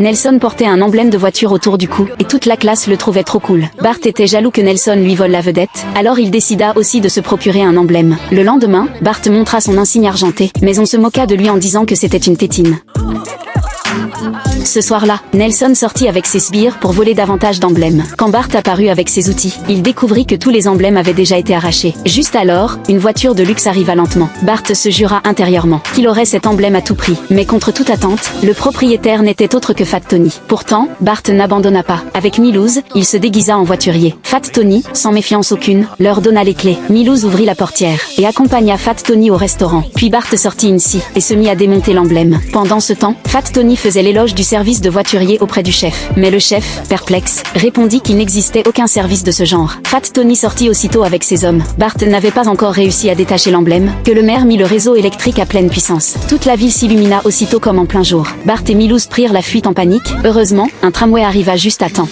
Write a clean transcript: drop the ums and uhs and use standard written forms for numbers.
Nelson portait un emblème de voiture autour du cou, et toute la classe le trouvait trop cool. Bart était jaloux que Nelson lui vole la vedette, alors il décida aussi de se procurer un emblème. Le lendemain, Bart montra son insigne argenté, mais on se moqua de lui en disant que c'était une tétine. Ce soir-là, Nelson sortit avec ses sbires pour voler davantage d'emblèmes. Quand Bart apparut avec ses outils, il découvrit que tous les emblèmes avaient déjà été arrachés. Juste alors, une voiture de luxe arriva lentement. Bart se jura intérieurement qu'il aurait cet emblème à tout prix. Mais contre toute attente, le propriétaire n'était autre que Fat Tony. Pourtant, Bart n'abandonna pas. Avec Milouz, il se déguisa en voiturier. Fat Tony, sans méfiance aucune, leur donna les clés. Milouz ouvrit la portière et accompagna Fat Tony au restaurant. Puis Bart sortit une scie et se mit à démonter l'emblème. Pendant ce temps, Fat Tony faisait l'éloge du service de voiturier auprès du chef. Mais le chef, perplexe, répondit qu'il n'existait aucun service de ce genre. Fat Tony sortit aussitôt avec ses hommes. Bart n'avait pas encore réussi à détacher l'emblème, que le maire mit le réseau électrique à pleine puissance. Toute la ville s'illumina aussitôt comme en plein jour. Bart et Milouz prirent la fuite en panique. Heureusement, un tramway arriva juste à temps.